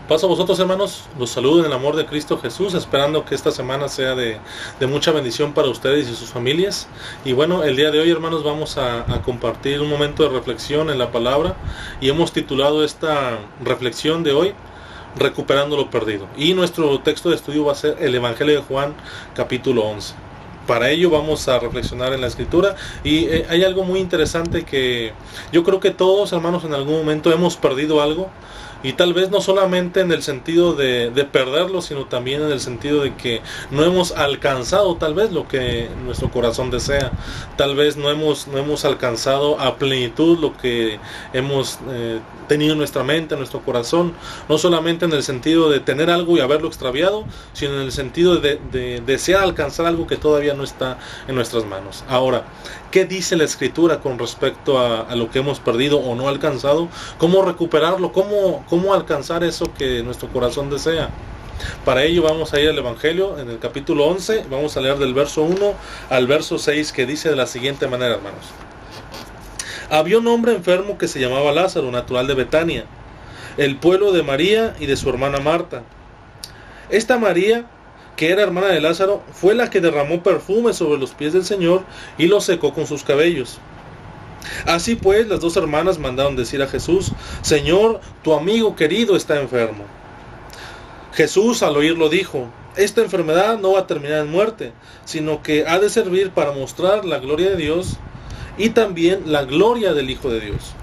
Paso a vosotros, hermanos, los saludo en el amor de Cristo Jesús, esperando que esta semana sea de mucha bendición para ustedes y sus familias. Y bueno, el día de hoy, hermanos, vamos a compartir un momento de reflexión en la palabra, y hemos titulado esta reflexión de hoy Recuperando lo perdido. Y nuestro texto de estudio va a ser el Evangelio de Juan, capítulo 11. Para ello vamos a reflexionar en la escritura, y hay algo muy interesante que yo creo que todos, hermanos, en algún momento hemos perdido algo. Y tal vez no solamente en el sentido de perderlo, sino también en el sentido de que no hemos alcanzado tal vez lo que nuestro corazón desea. Tal vez no hemos alcanzado a plenitud lo que hemos tenido en nuestra mente, en nuestro corazón. No solamente en el sentido de tener algo y haberlo extraviado, sino en el sentido de desear alcanzar algo que todavía no está en nuestras manos. Ahora, ¿qué dice la Escritura con respecto a lo que hemos perdido o no alcanzado? ¿Cómo recuperarlo? ¿Cómo alcanzar eso que nuestro corazón desea? Para ello vamos a ir al Evangelio en el capítulo 11. Vamos a leer del verso 1 al verso 6, que dice de la siguiente manera, hermanos. Había un hombre enfermo que se llamaba Lázaro, natural de Betania, el pueblo de María y de su hermana Marta. Esta María, que era hermana de Lázaro, fue la que derramó perfume sobre los pies del Señor y los secó con sus cabellos. Así pues, las dos hermanas mandaron decir a Jesús: Señor, tu amigo querido está enfermo. Jesús, al oírlo, dijo: esta enfermedad no va a terminar en muerte, sino que ha de servir para mostrar la gloria de Dios y también la gloria del Hijo de Dios.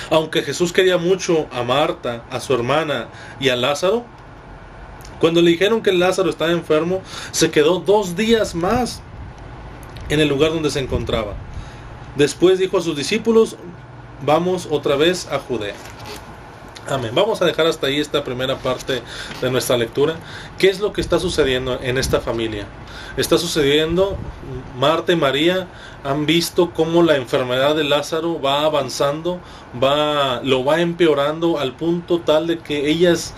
Aunque Jesús quería mucho a Marta, a su hermana y a Lázaro, cuando le dijeron que Lázaro estaba enfermo, se quedó 2 días más en el lugar donde se encontraba. Después dijo a sus discípulos: vamos otra vez a Judea. Amén. Vamos a dejar hasta ahí esta primera parte de nuestra lectura. ¿Qué es lo que está sucediendo en esta familia? Está sucediendo, Marta y María han visto cómo la enfermedad de Lázaro va avanzando, lo va empeorando al punto tal de que ellas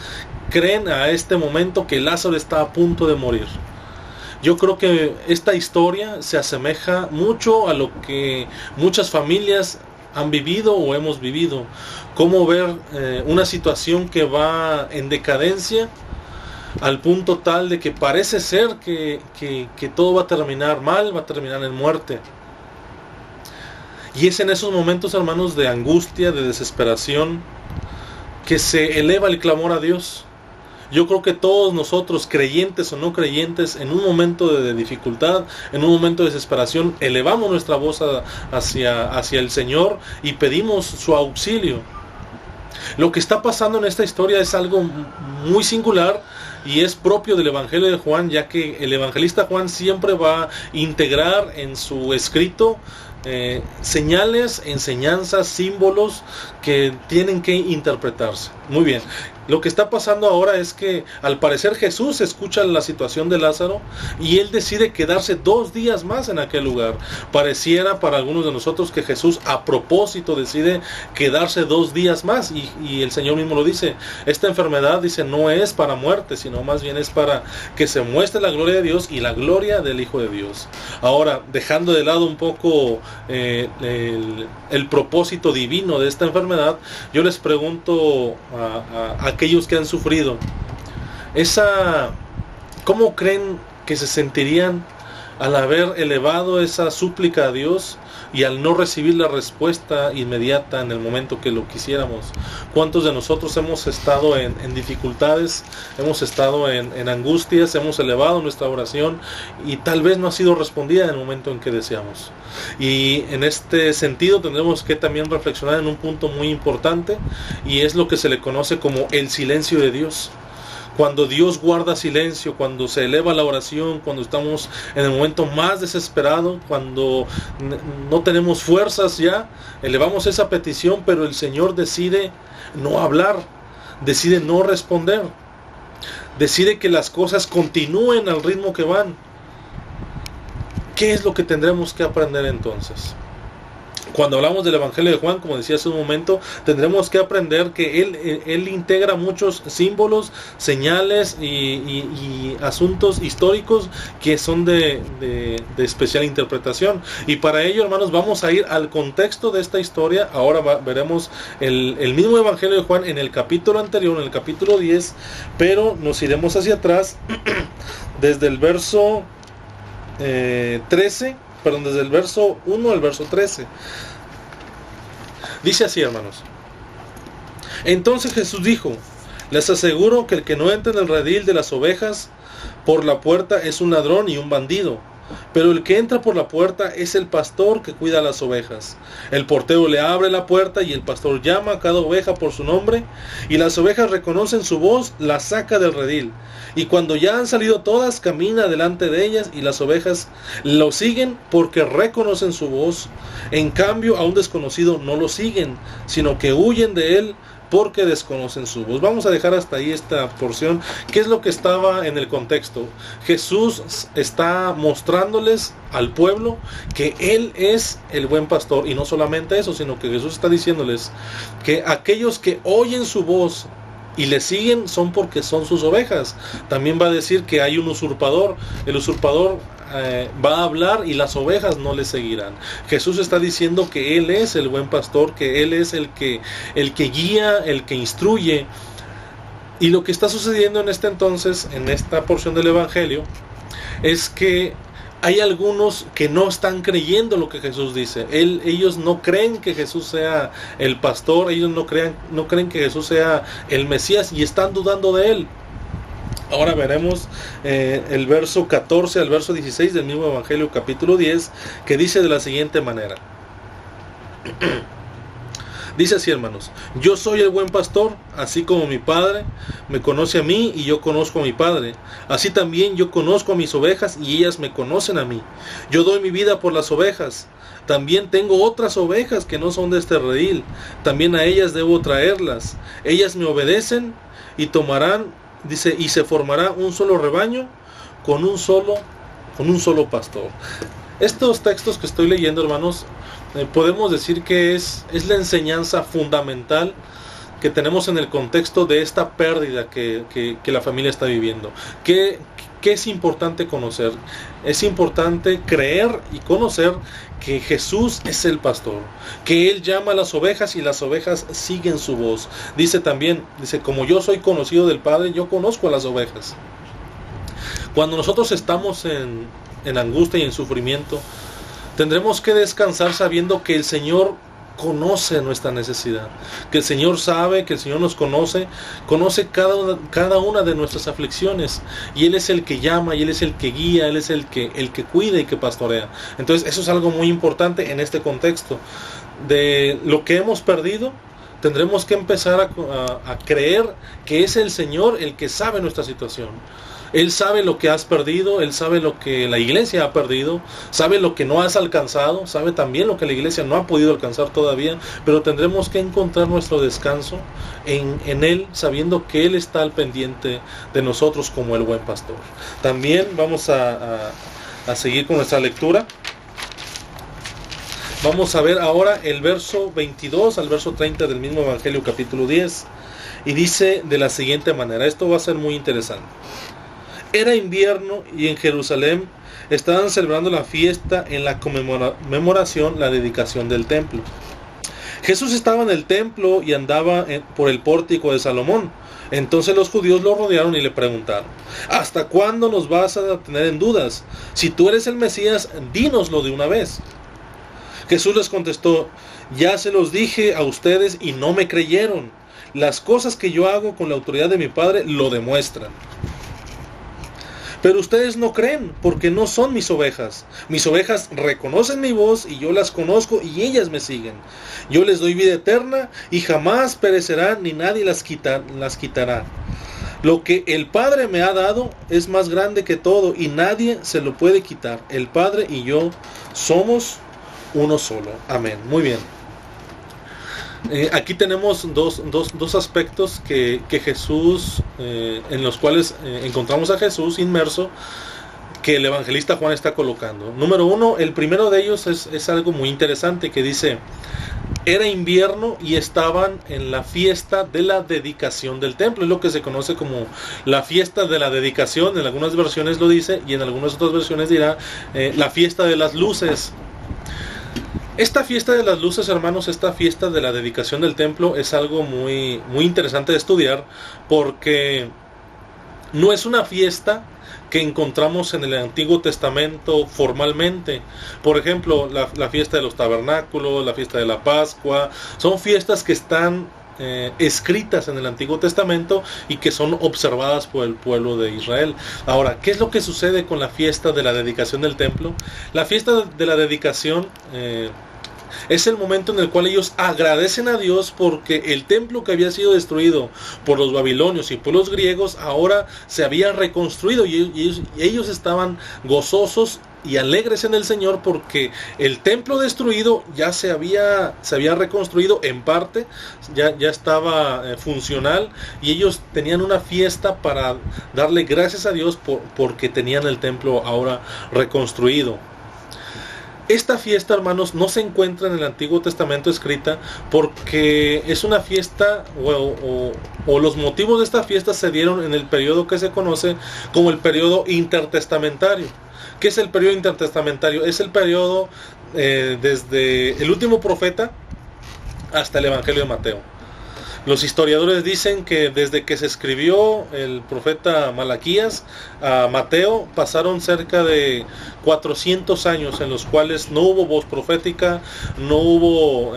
creen a este momento que Lázaro está a punto de morir. Yo creo que esta historia se asemeja mucho a lo que muchas familias han vivido o hemos vivido. Cómo ver una situación que va en decadencia al punto tal de que parece ser que todo va a terminar mal, va a terminar en muerte. Y es en esos momentos, hermanos, de angustia, de desesperación, que se eleva el clamor a Dios. Yo creo que todos nosotros, creyentes o no creyentes, en un momento de dificultad, en un momento de desesperación, elevamos nuestra voz hacia el Señor y pedimos su auxilio. Lo que está pasando en esta historia es algo muy singular y es propio del Evangelio de Juan, ya que el evangelista Juan siempre va a integrar en su escrito señales, enseñanzas, símbolos que tienen que interpretarse. Muy bien. Lo que está pasando ahora es que al parecer Jesús escucha la situación de Lázaro y él decide quedarse 2 días más en aquel lugar. Pareciera para algunos de nosotros que Jesús a propósito decide quedarse 2 días más, y el Señor mismo lo dice. Esta enfermedad, dice, no es para muerte, sino más bien es para que se muestre la gloria de Dios y la gloria del Hijo de Dios. Ahora, dejando de lado un poco el propósito divino de esta enfermedad, yo les pregunto a aquellos que han sufrido, ¿cómo creen que se sentirían al haber elevado esa súplica a Dios y al no recibir la respuesta inmediata en el momento que lo quisiéramos? ¿Cuántos de nosotros hemos estado en dificultades, hemos estado en angustias, hemos elevado nuestra oración y tal vez no ha sido respondida en el momento en que deseamos? Y en este sentido tendremos que también reflexionar en un punto muy importante, y es lo que se le conoce como el silencio de Dios. Cuando Dios guarda silencio, cuando se eleva la oración, cuando estamos en el momento más desesperado, cuando no tenemos fuerzas ya, elevamos esa petición, pero el Señor decide no hablar, decide no responder, decide que las cosas continúen al ritmo que van. ¿Qué es lo que tendremos que aprender entonces? Cuando hablamos del Evangelio de Juan, como decía hace un momento, tendremos que aprender que él integra muchos símbolos, señales y asuntos históricos que son de especial interpretación. Y para ello, hermanos, vamos a ir al contexto de esta historia. Ahora veremos el mismo Evangelio de Juan en el capítulo anterior, en el capítulo 10, pero nos iremos hacia atrás desde el verso 13. Perdón, desde el verso 1 al verso 13. Dice así, hermanos. Entonces Jesús dijo: les aseguro que el que no entra en el redil de las ovejas por la puerta es un ladrón y un bandido. Pero el que entra por la puerta es el pastor que cuida las ovejas. El portero le abre la puerta y el pastor llama a cada oveja por su nombre, y las ovejas reconocen su voz, la saca del redil. Y cuando ya han salido todas, camina delante de ellas, y las ovejas lo siguen porque reconocen su voz. En cambio, a un desconocido no lo siguen, sino que huyen de él porque desconocen su voz. Vamos a dejar hasta ahí esta porción. ¿Qué es lo que estaba en el contexto? Jesús está mostrándoles al pueblo que Él es el buen pastor, y no solamente eso, sino que Jesús está diciéndoles que aquellos que oyen su voz y le siguen son porque son sus ovejas. También va a decir que hay un usurpador. El usurpador va a hablar y las ovejas no le seguirán. Jesús está diciendo que Él es el buen pastor, que Él es el que guía, el que instruye. Y lo que está sucediendo en este entonces, en esta porción del Evangelio, es que hay algunos que no están creyendo lo que Jesús dice. Ellos no creen que Jesús sea el pastor, ellos no creen que Jesús sea el Mesías y están dudando de Él. Ahora veremos el verso 14 al verso 16 del mismo Evangelio capítulo 10, que dice de la siguiente manera. Dice así, hermanos: yo soy el buen pastor, así como mi Padre me conoce a mí y yo conozco a mi Padre. Así también yo conozco a mis ovejas y ellas me conocen a mí. Yo doy mi vida por las ovejas. También tengo otras ovejas que no son de este redil. También a ellas debo traerlas. Ellas me obedecen y tomarán, dice, y se formará un solo rebaño con un solo pastor. Estos textos que estoy leyendo, hermanos, podemos decir que es la enseñanza fundamental que tenemos en el contexto de esta pérdida que la familia está viviendo. ¿Qué es importante conocer? Es importante creer y conocer que Jesús es el pastor, que Él llama a las ovejas y las ovejas siguen su voz. Dice también, como yo soy conocido del Padre, yo conozco a las ovejas. Cuando nosotros estamos en angustia y en sufrimiento, tendremos que descansar sabiendo que el Señor conoce nuestra necesidad, que el Señor sabe, que el Señor nos conoce cada una de nuestras aflicciones, y Él es el que llama, y Él es el que guía, Él es el que cuida y que pastorea. Entonces eso es algo muy importante en este contexto. De lo que hemos perdido, tendremos que empezar a creer que es el Señor el que sabe nuestra situación. Él sabe lo que has perdido, Él sabe lo que la iglesia ha perdido, sabe lo que no has alcanzado, sabe también lo que la iglesia no ha podido alcanzar todavía, pero tendremos que encontrar nuestro descanso en Él, sabiendo que Él está al pendiente de nosotros como el buen pastor. También vamos a seguir con nuestra lectura. Vamos a ver ahora el verso 22 al verso 30 del mismo Evangelio capítulo 10, y dice de la siguiente manera. Esto va a ser muy interesante. Era invierno y en Jerusalén estaban celebrando la fiesta en la conmemoración, la dedicación del templo. Jesús estaba en el templo y andaba por el pórtico de Salomón. Entonces los judíos lo rodearon y le preguntaron: ¿hasta cuándo nos vas a tener en dudas? Si tú eres el Mesías, dínoslo de una vez. Jesús les contestó: ya se los dije a ustedes y no me creyeron. Las cosas que yo hago con la autoridad de mi Padre lo demuestran. Pero ustedes no creen, porque no son mis ovejas. Mis ovejas reconocen mi voz y yo las conozco y ellas me siguen. Yo les doy vida eterna y jamás perecerán, ni nadie las quitará. Lo que el Padre me ha dado es más grande que todo y nadie se lo puede quitar. El Padre y yo somos uno solo. Amén. Muy bien. Aquí tenemos dos aspectos que Jesús, en los cuales encontramos a Jesús inmerso, que el evangelista Juan está colocando. Número uno, el primero de ellos es algo muy interesante que dice: era invierno y estaban en la fiesta de la dedicación del templo. Es lo que se conoce como la fiesta de la dedicación. En algunas versiones lo dice y en algunas otras versiones dirá la fiesta de las luces. Esta fiesta de las luces, hermanos, esta fiesta de la dedicación del templo es algo muy, muy interesante de estudiar, porque no es una fiesta que encontramos en el Antiguo Testamento formalmente. Por ejemplo, la fiesta de los tabernáculos, la fiesta de la Pascua, son fiestas que están escritas en el Antiguo Testamento y que son observadas por el pueblo de Israel. Ahora, ¿qué es lo que sucede con la fiesta de la dedicación del templo? La fiesta de la dedicación es el momento en el cual ellos agradecen a Dios porque el templo que había sido destruido por los babilonios y por los griegos ahora se había reconstruido, y ellos estaban gozosos y alegres en el Señor porque el templo destruido ya se había reconstruido en parte, ya estaba funcional, y ellos tenían una fiesta para darle gracias a Dios porque tenían el templo ahora reconstruido. Esta fiesta, hermanos, no se encuentra en el Antiguo Testamento escrita porque es una fiesta o los motivos de esta fiesta se dieron en el periodo que se conoce como el periodo intertestamentario. ¿Qué es el periodo intertestamentario? Es el periodo desde el último profeta hasta el Evangelio de Mateo. Los historiadores dicen que desde que se escribió el profeta Malaquías a Mateo pasaron cerca de 400 años en los cuales no hubo voz profética, no hubo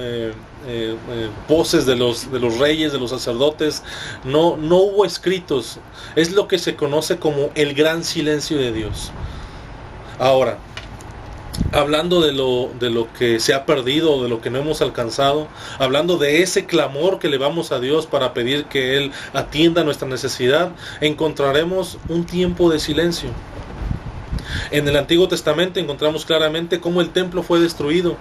voces de los reyes, de los sacerdotes, no hubo escritos. Es lo que se conoce como el gran silencio de Dios. Ahora, hablando de lo que se ha perdido, de lo que no hemos alcanzado, hablando de ese clamor que le vamos a Dios para pedir que Él atienda nuestra necesidad, encontraremos un tiempo de silencio. En el Antiguo Testamento encontramos claramente cómo el templo fue destruido.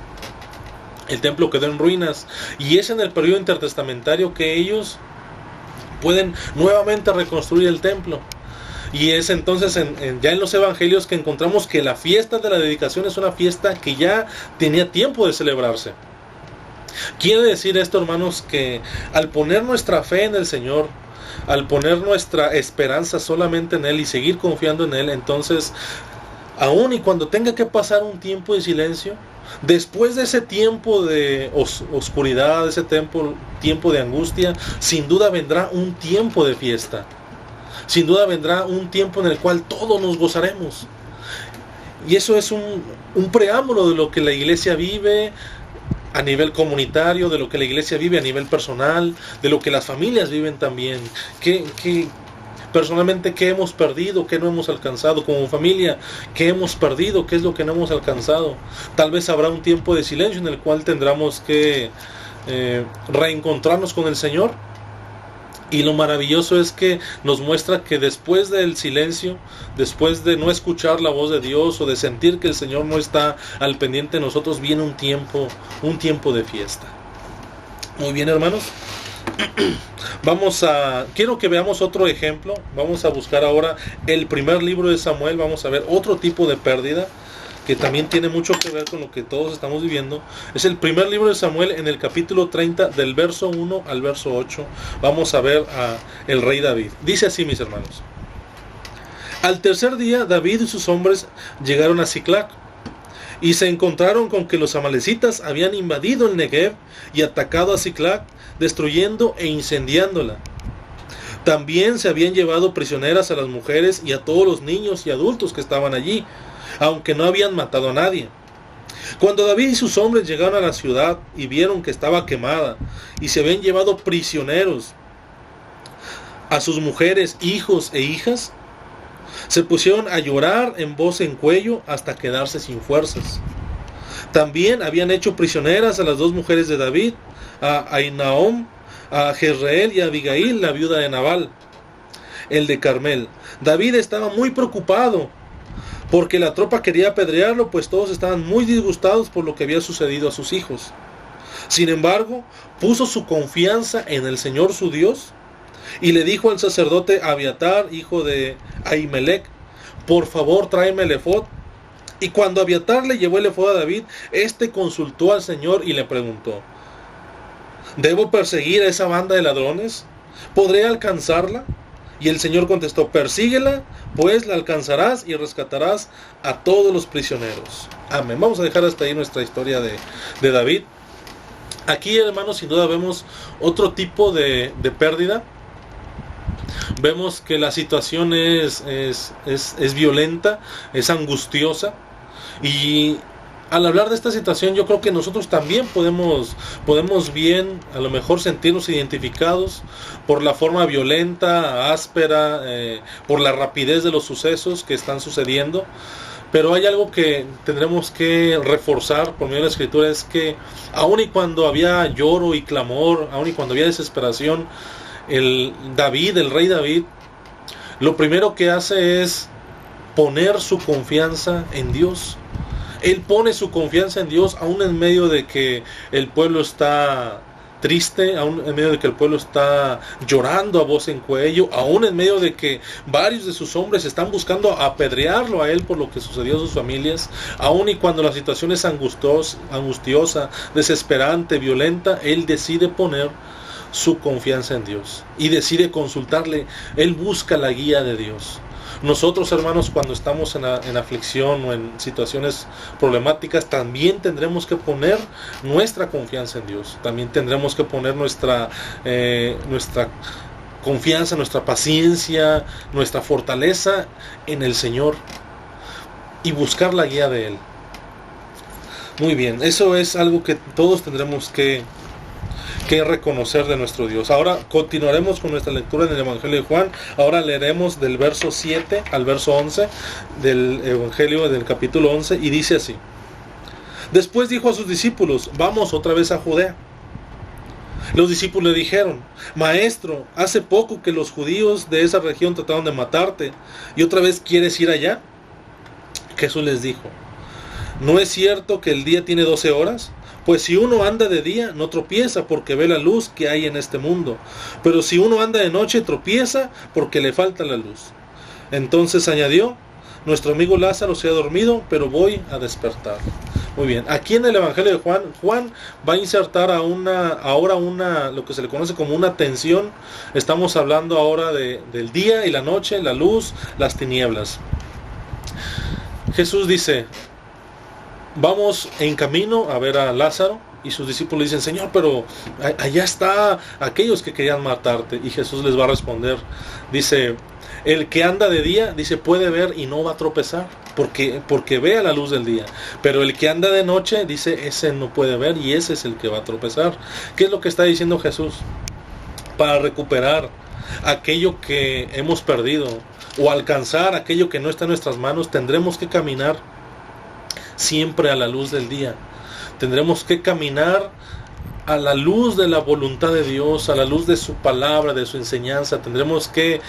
El templo quedó en ruinas, y es en el periodo intertestamentario que ellos pueden nuevamente reconstruir el templo. Y es entonces ya en los evangelios que encontramos que la fiesta de la dedicación es una fiesta que ya tenía tiempo de celebrarse. Quiere decir esto, hermanos, que al poner nuestra fe en el Señor, al poner nuestra esperanza solamente en Él y seguir confiando en Él, entonces, aun y cuando tenga que pasar un tiempo de silencio, después de ese tiempo de oscuridad, de ese tiempo de angustia, sin duda vendrá un tiempo de fiesta. Sin duda vendrá un tiempo en el cual todos nos gozaremos. Y eso es un preámbulo de lo que la iglesia vive a nivel comunitario, de lo que la iglesia vive a nivel personal, de lo que las familias viven también. Personalmente, ¿qué hemos perdido? ¿Qué no hemos alcanzado? Como familia, ¿qué hemos perdido? ¿Qué es lo que no hemos alcanzado? Tal vez habrá un tiempo de silencio en el cual tendremos que reencontrarnos con el Señor. Y lo maravilloso es que nos muestra que después del silencio, después de no escuchar la voz de Dios o de sentir que el Señor no está al pendiente de nosotros, viene un tiempo de fiesta. Muy bien, hermanos. Quiero que veamos otro ejemplo. Vamos a buscar ahora el primer libro de Samuel. Vamos a ver otro tipo de pérdida que también tiene mucho que ver con lo que todos estamos viviendo. Es el primer libro de Samuel, en el capítulo 30, del verso 1 al verso 8. Vamos a ver a el rey David. Dice así, mis hermanos: al tercer día, David y sus hombres llegaron a Siclag, y se encontraron con que los amalecitas habían invadido el Negev y atacado a Siclag, destruyendo e incendiándola. También se habían llevado prisioneras a las mujeres y a todos los niños y adultos que estaban allí, aunque no habían matado a nadie. Cuando David y sus hombres llegaron a la ciudad y vieron que estaba quemada y se habían llevado prisioneros a sus mujeres, hijos e hijas, se pusieron a llorar en voz en cuello hasta quedarse sin fuerzas. También habían hecho prisioneras a las dos mujeres de David, a Ahinoam, a Jezreel y a Abigail, la viuda de Nabal, el de Carmel. David estaba muy preocupado porque la tropa quería apedrearlo, pues todos estaban muy disgustados por lo que había sucedido a sus hijos. Sin embargo, puso su confianza en el Señor su Dios y le dijo al sacerdote Abiatar, hijo de Ahimelech: por favor tráeme el efod. Y cuando Abiatar le llevó el efod a David, consultó al Señor y le preguntó: ¿debo perseguir a esa banda de ladrones? ¿Podré alcanzarla? Y el Señor contestó: persíguela, pues la alcanzarás y rescatarás a todos los prisioneros. Amén. Vamos a dejar hasta ahí nuestra historia de David. Aquí, hermanos, sin duda vemos otro tipo de pérdida. Vemos que la situación es violenta, es angustiosa. Y al hablar de esta situación, yo creo que nosotros también podemos bien, a lo mejor, sentirnos identificados por la forma violenta, áspera, por la rapidez de los sucesos que están sucediendo. Pero hay algo que tendremos que reforzar por medio de la Escritura: es que aun y cuando había lloro y clamor, aun y cuando había desesperación, el rey David, lo primero que hace es poner su confianza en Dios. Él pone su confianza en Dios aún en medio de que el pueblo está triste, aún en medio de que el pueblo está llorando a voz en cuello, aún en medio de que varios de sus hombres están buscando apedrearlo a él por lo que sucedió a sus familias, aún y cuando la situación es angustiosa, desesperante, violenta, él decide poner su confianza en Dios y decide consultarle. Él busca la guía de Dios. Nosotros, hermanos, cuando estamos en aflicción o en situaciones problemáticas, también tendremos que poner nuestra confianza en Dios. También tendremos que poner nuestra confianza, nuestra paciencia, nuestra fortaleza en el Señor y buscar la guía de Él. Muy bien, eso es algo que todos tendremos que reconocer de nuestro Dios. Ahora continuaremos con nuestra lectura en el Evangelio de Juan. Ahora leeremos del verso 7 al verso 11 del Evangelio del capítulo 11, y dice así: después dijo a sus discípulos: vamos otra vez a Judea. Los discípulos le dijeron: maestro, hace poco que los judíos de esa región trataron de matarte, ¿y otra vez quieres ir allá? Jesús les dijo: ¿no es cierto que el día tiene 12 horas? Pues si uno anda de día, no tropieza porque ve la luz que hay en este mundo. Pero si uno anda de noche, tropieza porque le falta la luz. Entonces añadió: nuestro amigo Lázaro se ha dormido, pero voy a despertar. Muy bien, aquí en el Evangelio de Juan va a insertar lo que se le conoce como una tensión. Estamos hablando ahora del día y la noche, la luz, las tinieblas. Jesús dice: vamos en camino a ver a Lázaro. Y sus discípulos dicen: Señor, pero allá está aquellos que querían matarte. Y Jesús les va a responder, dice: el que anda de día, dice, puede ver y no va a tropezar, porque ve a la luz del día. Pero el que anda de noche, dice, ese no puede ver y ese es el que va a tropezar. ¿Qué es lo que está diciendo Jesús? Para recuperar aquello que hemos perdido o alcanzar aquello que no está en nuestras manos, tendremos que caminar siempre a la luz del día. Tendremos que caminar a la luz de la voluntad de Dios, a la luz de su palabra, de su enseñanza. Tendremos que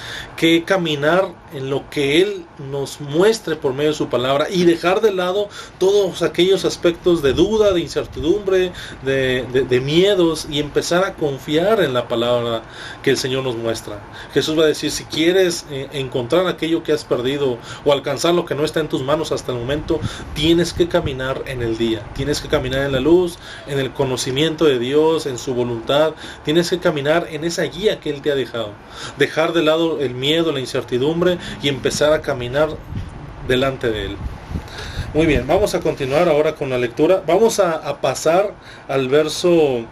caminar en lo que Él nos muestre por medio de su palabra y dejar de lado todos aquellos aspectos de duda, de incertidumbre, de miedos, y empezar a confiar en la palabra que el Señor nos muestra. Jesús va a decir: si quieres encontrar aquello que has perdido o alcanzar lo que no está en tus manos hasta el momento, tienes que caminar en el día, tienes que caminar en la luz, en el conocimiento de Dios, en su voluntad. Tienes que caminar en esa guía que Él te ha dejado. Dejar de lado el miedo, la incertidumbre y empezar a caminar delante de Él. Muy bien, vamos a continuar ahora con la lectura. Vamos a pasar al verso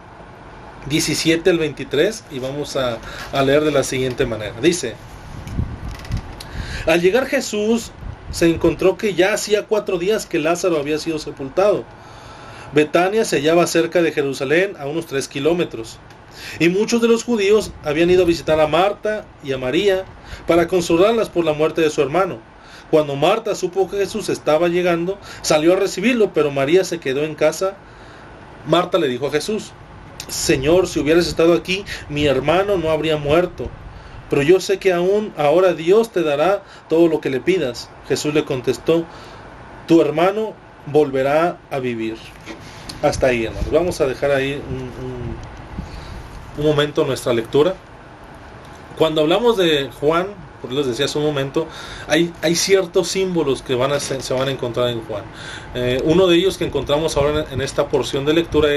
17 al 23 y vamos a leer de la siguiente manera. Dice: al llegar Jesús se encontró que ya hacía 4 días que Lázaro había sido sepultado. Betania se hallaba cerca de Jerusalén, a unos 3 kilómetros. Y muchos de los judíos habían ido a visitar a Marta y a María para consolarlas por la muerte de su hermano. Cuando Marta supo que Jesús estaba llegando, salió a recibirlo, pero María se quedó en casa. Marta le dijo a Jesús: Señor, si hubieras estado aquí, mi hermano no habría muerto. Pero yo sé que aún ahora Dios te dará todo lo que le pidas. Jesús le contestó: tu hermano volverá a vivir. Hasta ahí, hermanos. Vamos a dejar ahí un momento nuestra lectura. Cuando hablamos de Juan, por les decía hace un momento, hay ciertos símbolos que se van a encontrar en Juan. Uno de ellos que encontramos ahora en esta porción de lectura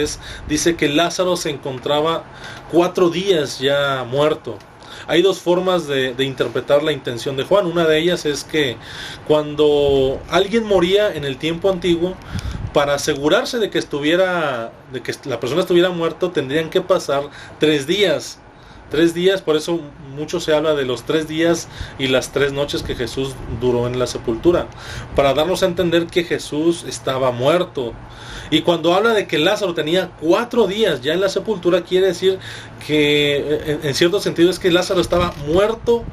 dice que Lázaro se encontraba 4 días ya muerto. Hay dos formas de interpretar la intención de Juan. Una de ellas es que cuando alguien moría en el tiempo antiguo, para asegurarse de que la persona estuviera muerto, tendrían que pasar 3 días. 3 días, por eso mucho se habla de los 3 días y las 3 noches que Jesús duró en la sepultura, para darnos a entender que Jesús estaba muerto. Y cuando habla de que Lázaro tenía 4 días ya en la sepultura, quiere decir que en cierto sentido es que Lázaro estaba muerto,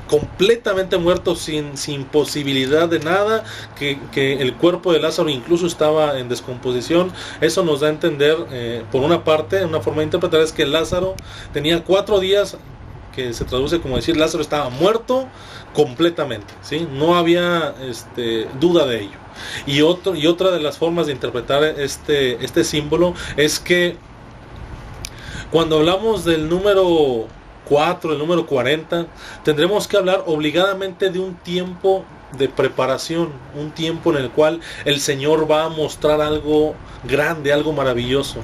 completamente muerto, sin posibilidad de nada, que el cuerpo de Lázaro incluso estaba en descomposición. Eso nos da a entender, por una parte, una forma de interpretar es que Lázaro tenía 4 días, que se traduce como decir Lázaro estaba muerto completamente, ¿sí? No había duda de ello. Y otra de las formas de interpretar este símbolo es que cuando hablamos del número 4, el número 40, tendremos que hablar obligadamente de un tiempo de preparación, un tiempo en el cual el Señor va a mostrar algo grande, algo maravilloso.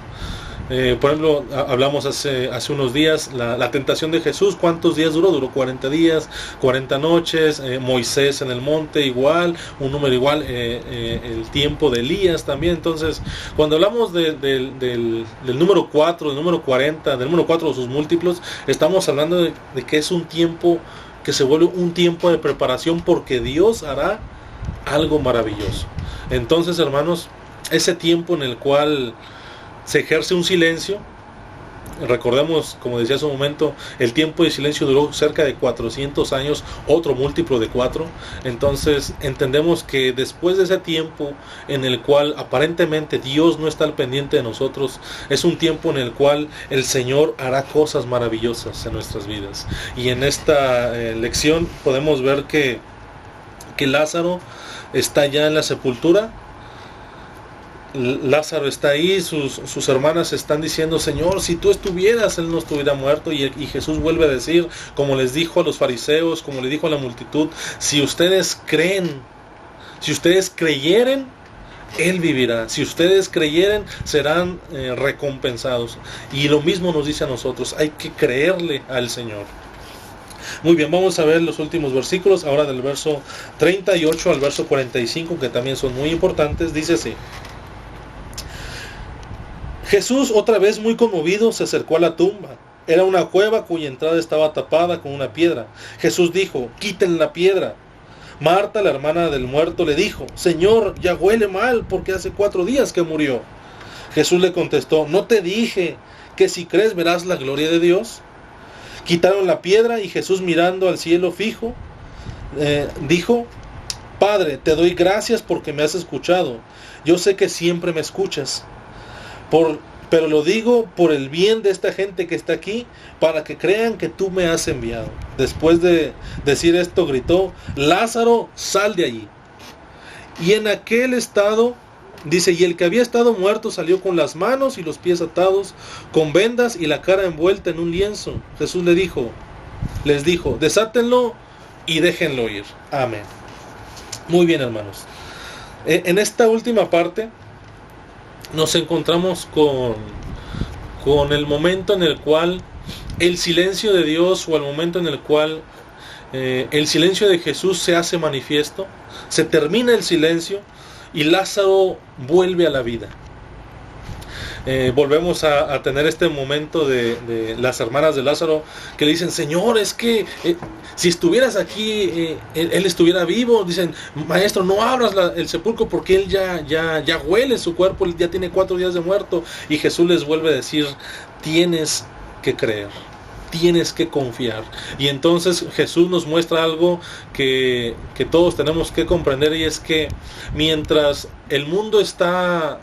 Por ejemplo, hablamos hace unos días la tentación de Jesús. ¿Cuántos días duró? Duró 40 días, 40 noches. Moisés en el monte igual, un número igual. El tiempo de Elías también. Entonces, cuando hablamos del número 4, del número 40, del número 4 o sus múltiplos, estamos hablando de que es un tiempo que se vuelve un tiempo de preparación, porque Dios hará algo maravilloso. Entonces, hermanos, ese tiempo en el cual se ejerce un silencio. Recordemos, como decía hace un momento, el tiempo de silencio duró cerca de 400 años, otro múltiplo de 4. Entonces entendemos que después de ese tiempo en el cual aparentemente Dios no está al pendiente de nosotros, es un tiempo en el cual el Señor hará cosas maravillosas en nuestras vidas. Y en esta lección podemos ver que Lázaro está ya en la sepultura. Lázaro está ahí, sus hermanas están diciendo: Señor, si tú estuvieras, él no estuviera muerto. Y Jesús vuelve a decir, como les dijo a los fariseos, como le dijo a la multitud: si ustedes creen, si ustedes creyeren, él vivirá. Si ustedes creyeren, serán recompensados. Y lo mismo nos dice a nosotros: hay que creerle al Señor. Muy bien, vamos a ver los últimos versículos, ahora del verso 38 al verso 45, que también son muy importantes. Dice así: Jesús, otra vez muy conmovido, se acercó a la tumba. Era una cueva cuya entrada estaba tapada con una piedra. Jesús dijo: quiten la piedra. Marta, la hermana del muerto, le dijo: Señor, ya huele mal, porque hace 4 días que murió. Jesús le contestó: ¿no te dije que si crees verás la gloria de Dios? Quitaron la piedra y Jesús, mirando al cielo fijo, dijo: Padre, te doy gracias porque me has escuchado. Yo sé que siempre me escuchas. Pero lo digo por el bien de esta gente que está aquí, para que crean que tú me has enviado. Después de decir esto, gritó: Lázaro, sal de allí. Y en aquel estado, dice, y el que había estado muerto salió con las manos y los pies atados, con vendas y la cara envuelta en un lienzo. Jesús les dijo: desátenlo y déjenlo ir. Amén. Muy bien, hermanos. En esta última parte nos encontramos con el momento en el cual el silencio de Dios, o el momento en el cual el silencio de Jesús se hace manifiesto. Se termina el silencio y Lázaro vuelve a la vida. Volvemos a tener este momento de las hermanas de Lázaro que le dicen: Señor, es que si estuvieras aquí, él estuviera vivo. Dicen: Maestro, no abras el sepulcro, porque él ya huele su cuerpo, él ya tiene 4 días de muerto. Y Jesús les vuelve a decir: tienes que creer, tienes que confiar. Y entonces Jesús nos muestra algo que todos tenemos que comprender, y es que mientras el mundo está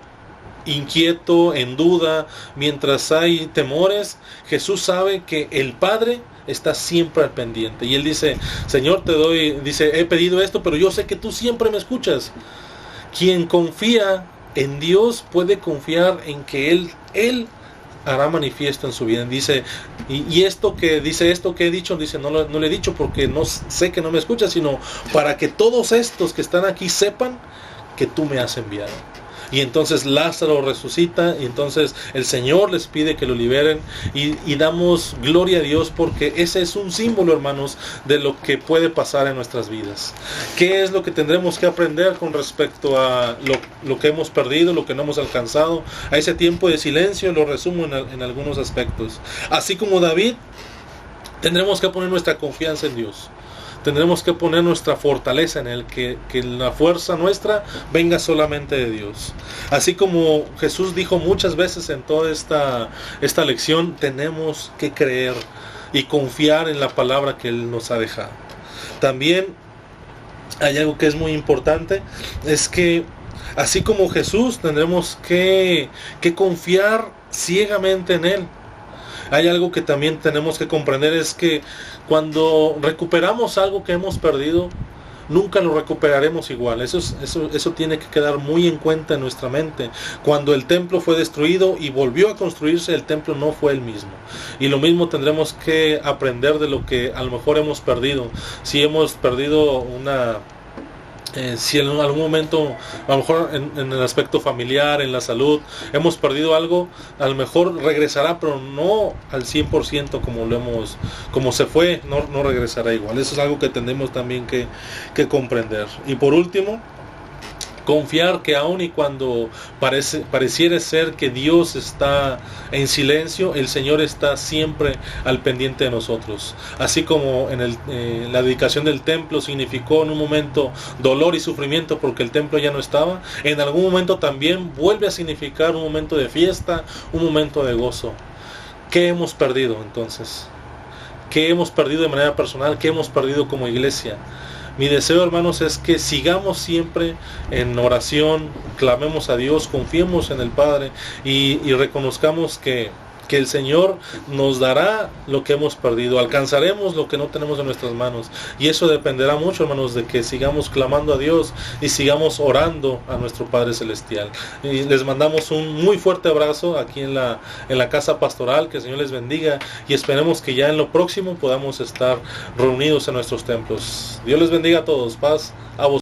inquieto, en duda, mientras hay temores, Jesús sabe que el Padre está siempre al pendiente. Y él dice: Señor, he pedido esto, pero yo sé que tú siempre me escuchas. Quien confía en Dios puede confiar en que Él hará manifiesto en su vida. Dice, y esto que he dicho, dice, no le he dicho porque no sé que no me escuchas, sino para que todos estos que están aquí sepan que tú me has enviado. Y entonces Lázaro resucita, y entonces el Señor les pide que lo liberen, y damos gloria a Dios porque ese es un símbolo, hermanos, de lo que puede pasar en nuestras vidas. ¿Qué es lo que tendremos que aprender con respecto a lo que hemos perdido, lo que no hemos alcanzado? A ese tiempo de silencio lo resumo en algunos aspectos. Así como David, tendremos que poner nuestra confianza en Dios. Tendremos que poner nuestra fortaleza en Él, que la fuerza nuestra venga solamente de Dios. Así como Jesús dijo muchas veces en toda esta lección, tenemos que creer y confiar en la palabra que Él nos ha dejado. También hay algo que es muy importante, es que así como Jesús, tendremos que confiar ciegamente en Él. Hay algo que también tenemos que comprender, es que cuando recuperamos algo que hemos perdido, nunca lo recuperaremos igual. Eso tiene que quedar muy en cuenta en nuestra mente. Cuando el templo fue destruido y volvió a construirse, el templo no fue el mismo. Y lo mismo tendremos que aprender de lo que a lo mejor hemos perdido. Si hemos perdido si en algún momento, a lo mejor en el aspecto familiar, en la salud, hemos perdido algo, a lo mejor regresará, pero no al 100% como se fue, no regresará igual. Eso es algo que tenemos también que comprender. Y por último, confiar que aun y cuando pareciera ser que Dios está en silencio, el Señor está siempre al pendiente de nosotros. Así como en la dedicación del templo significó en un momento dolor y sufrimiento porque el templo ya no estaba, en algún momento también vuelve a significar un momento de fiesta, un momento de gozo. ¿Qué hemos perdido entonces? ¿Qué hemos perdido de manera personal? ¿Qué hemos perdido como iglesia? Mi deseo, hermanos, es que sigamos siempre en oración, clamemos a Dios, confiemos en el Padre y reconozcamos que el Señor nos dará lo que hemos perdido, alcanzaremos lo que no tenemos en nuestras manos, y eso dependerá mucho, hermanos, de que sigamos clamando a Dios y sigamos orando a nuestro Padre Celestial. Y les mandamos un muy fuerte abrazo aquí en la casa pastoral, que el Señor les bendiga, y esperemos que ya en lo próximo podamos estar reunidos en nuestros templos. Dios les bendiga a todos, paz a vosotros.